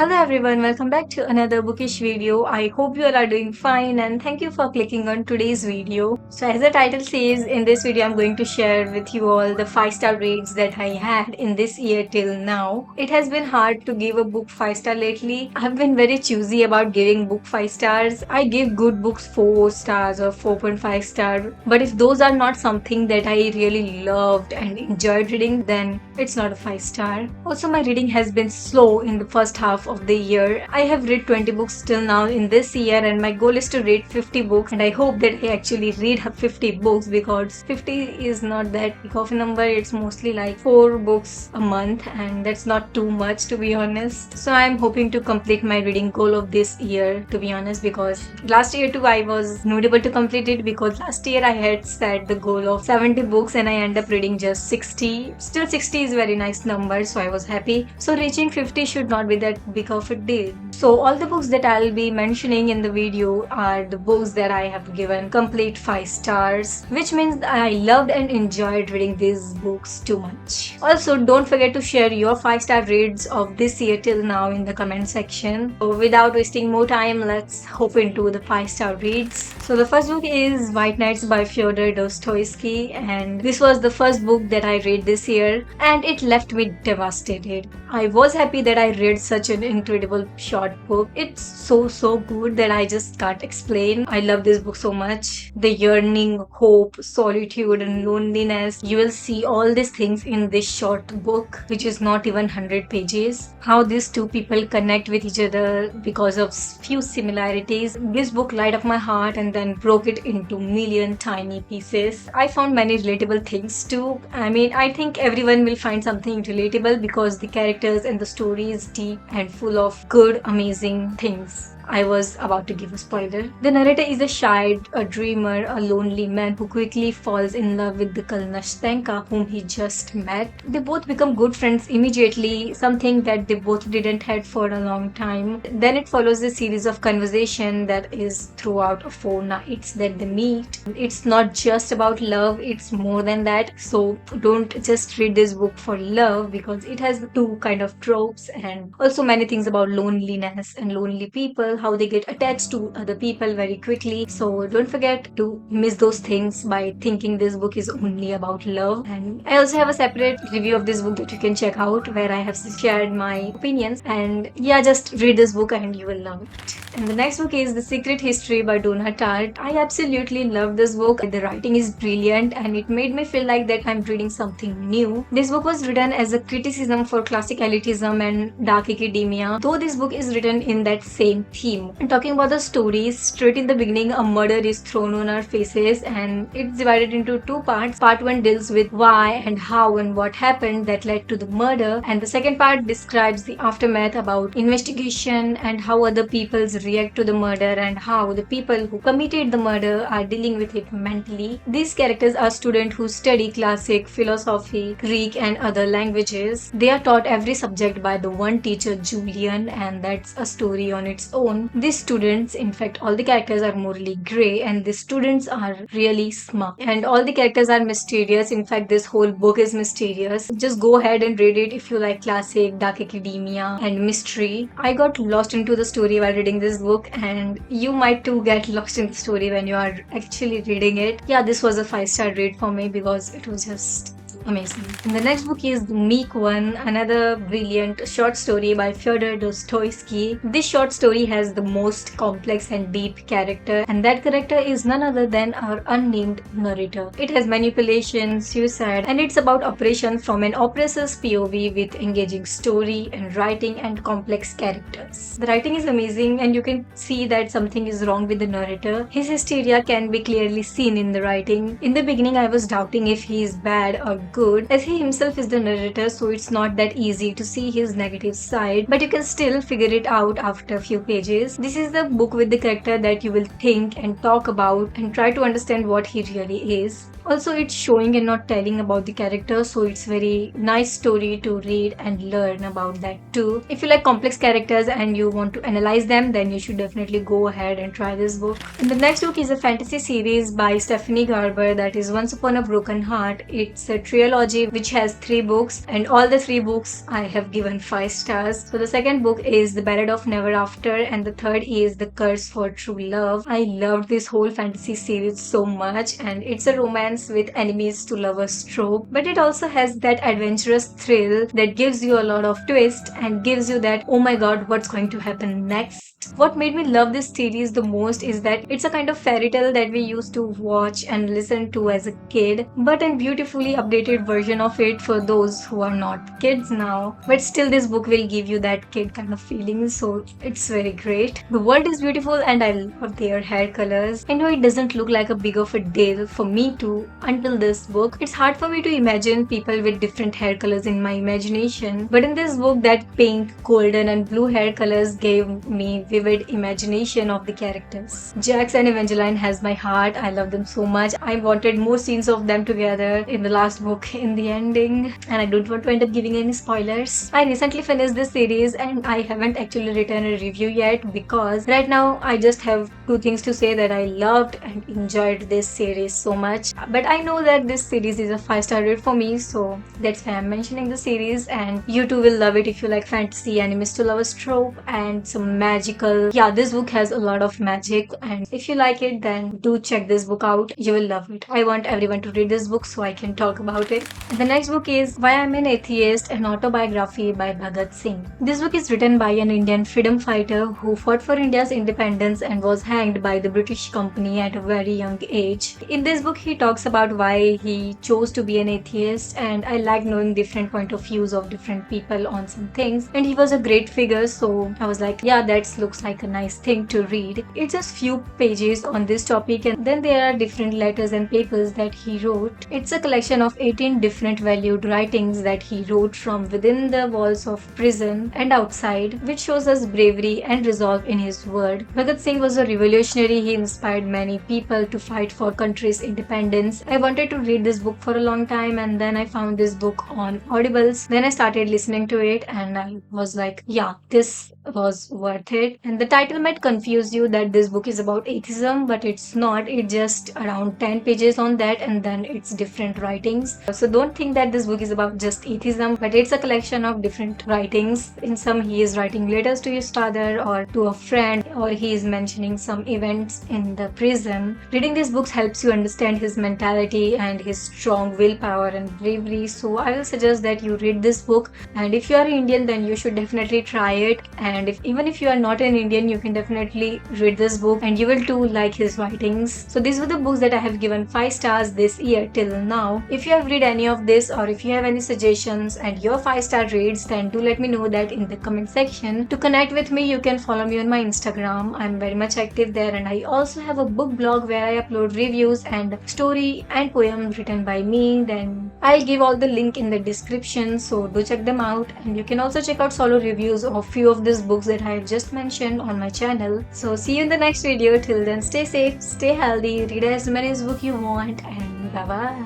Hello everyone, welcome back to another bookish video. I hope you all are doing fine and thank you for clicking on today's video. So as the title says, in this video I'm going to share with you all the 5-star rates that I had in this year till now. It has been hard to give a book 5-star lately. I've been very choosy about giving book 5 stars. I give good books 4 stars or 4.5 star. But if those are not something that I really loved and enjoyed reading, then it's not a 5 star. Also, my reading has been slow in the first half of the year. I have read 20 books till now in this year and my goal is to read 50 books, and I hope that I actually read 50 books because 50 is not that big of a number. It's mostly like 4 books a month and that's not too much, to be honest. So I'm hoping to complete my reading goal of this year, to be honest, because last year too I was not able to complete it because last year I had set the goal of 70 books and I ended up reading just 60. Still 60 is a very nice number, so I was happy. So reaching 50 should not be that big of a deal. So all the books that I'll be mentioning in the video are the books that I have given complete 5 stars, which means I loved and enjoyed reading these books too much. Also, don't forget to share your 5-star reads of this year till now in the comment section. So without wasting more time, let's hop into the 5-star reads. So the first book is White Nights by Fyodor Dostoevsky, and this was the first book that I read this year and it left me devastated. I was happy that I read such an incredible short book. It's so good that I just can't explain. I love this book so much. The yearning, hope, solitude and loneliness. You will see all these things in this short book, which is not even 100 pages. How these two people connect with each other because of few similarities. This book light up my heart and then broke it into million tiny pieces. I found many relatable things too. I think everyone will find something relatable because the characters and the story is deep and full of good, amazing things. I was about to give a spoiler. The narrator is a shy, a dreamer, a lonely man who quickly falls in love with the girl Nastenka whom he just met. They both become good friends immediately, something that they both didn't had for a long time. Then it follows a series of conversation that is throughout 4 nights that they meet. It's not just about love, it's more than that. So don't just read this book for love because it has 2 kind of tropes and also many things about loneliness and lonely people, how they get attached to other people very quickly. So don't forget to miss those things by thinking this book is only about love. And I also have a separate review of this book that you can check out where I have shared my opinions, and yeah, just read this book and you will love it. And the next book is The Secret History by Donna Tartt. I absolutely love this book. The writing is brilliant and it made me feel like that I'm reading something new. This book was written as a criticism for classic elitism and dark academia, though this book is written in that same theme. And talking about the story, straight in the beginning a murder is thrown on our faces and it's divided into 2 parts. Part 1 deals with why and how and what happened that led to the murder, and the second part describes the aftermath about investigation and how other people's react to the murder and how the people who committed the murder are dealing with it mentally. These characters are students who study classic, philosophy, Greek and other languages. They are taught every subject by the one teacher, Julian, and that's a story on its own. These students, in fact all the characters are morally grey and the students are really smart and all the characters are mysterious. In fact this whole book is mysterious. Just go ahead and read it if you like classic, dark academia and mystery. I got lost into the story while reading this book and you might too get lost in the story when you are actually reading it. Yeah, this was a 5-star read for me because it was just amazing. And the next book is The Meek One, another brilliant short story by Fyodor Dostoevsky. This short story has the most complex and deep character, and that character is none other than our unnamed narrator. It has manipulation, suicide, and it's about oppression from an oppressor's POV with engaging story and writing and complex characters. The writing is amazing and you can see that something is wrong with the narrator. His hysteria can be clearly seen in the writing. In the beginning I was doubting if he is bad or good, as he himself is the narrator, so it's not that easy to see his negative side, but you can still figure it out after a few pages. This is the book with the character that you will think and talk about and try to understand what he really is. Also, it's showing and not telling about the characters, so it's very nice story to read and learn about that too. If you like complex characters and you want to analyze them, then you should definitely go ahead and try this book. And the next book is a fantasy series by Stephanie Garber, that is Once Upon a Broken Heart. It's a trilogy which has 3 books, and all the 3 books I have given 5 stars. So the second book is The Ballad of Never After, and the third is The Curse for True Love. I loved this whole fantasy series so much, and it's a romance with enemies to lovers trope, but it also has that adventurous thrill that gives you a lot of twist and gives you that, oh my god, what's going to happen next. What made me love this series the most is that it's a kind of fairy tale that we used to watch and listen to as a kid, but a beautifully updated version of it for those who are not kids now. But still, this book will give you that kid kind of feeling, so it's very great. The world is beautiful and I love their hair colors. I know it doesn't look like a big of a deal for me too until this book. It's hard for me to imagine people with different hair colors in my imagination, but in this book, that pink, golden and blue hair colors gave me vivid imagination of the characters. Jax and Evangeline has my heart. I love them so much. I wanted more scenes of them together in the last book in the ending, and I don't want to end up giving any spoilers. I recently finished this series and I haven't actually written a review yet because right now I just have 2 things to say, that I loved and enjoyed this series so much. But I know that this series is a 5-star rate for me, so that's why I'm mentioning the series, and you too will love it if you like fantasy, enemies to lovers trope and some magical. Yeah, this book has a lot of magic, and if you like it, then do check this book out. You will love it. I want everyone to read this book so I can talk about it. And the next book is Why I'm an Atheist, an autobiography by Bhagat Singh. This book is written by an Indian freedom fighter who fought for India's independence and was hanged by the British company at a very young age. In this book, he talks about why he chose to be an atheist, and I like knowing different point of views of different people on some things, and he was a great figure, so I was like, yeah, that looks like a nice thing to read. It's just few pages on this topic, and then there are different letters and papers that he wrote. It's a collection of 18 different valued writings that he wrote from within the walls of prison and outside, which shows us bravery and resolve in his word. Bhagat Singh was a revolutionary. He inspired many people to fight for country's independence. I wanted to read this book for a long time, and then I found this book on Audibles. Then I started listening to it and I was like, yeah, this was worth it. And the title might confuse you that this book is about atheism, but it's not. It's just around 10 pages on that, and then it's different writings. So don't think that this book is about just atheism, but it's a collection of different writings. In some, he is writing letters to his father or to a friend, or he is mentioning some events in the prison. Reading these books helps you understand his mentality and his strong willpower and bravery. So I will suggest that you read this book, and if you are Indian, then you should definitely try it. And even if you are not an Indian, you can definitely read this book and you will too like his writings. So these were the books that I have given 5 stars this year till now. If you have read any of this, or if you have any suggestions and your 5-star reads, then do let me know that in the comment section. To connect with me, you can follow me on my Instagram. I'm very much active there, and I also have a book blog where I upload reviews and story and poem written by me. Then I'll give all the link in the description, so do check them out. And you can also check out solo reviews of few of these books that I have just mentioned on my channel. So see you in the next video. Till then, stay safe, stay healthy, read as many books you want, and bye bye.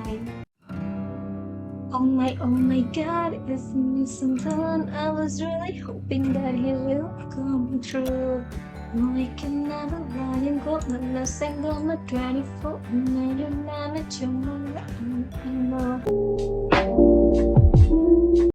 Oh my god, it's me sometime. I was really hoping that he will come true. No, I can never run and go on a single 24 minute manager. I know.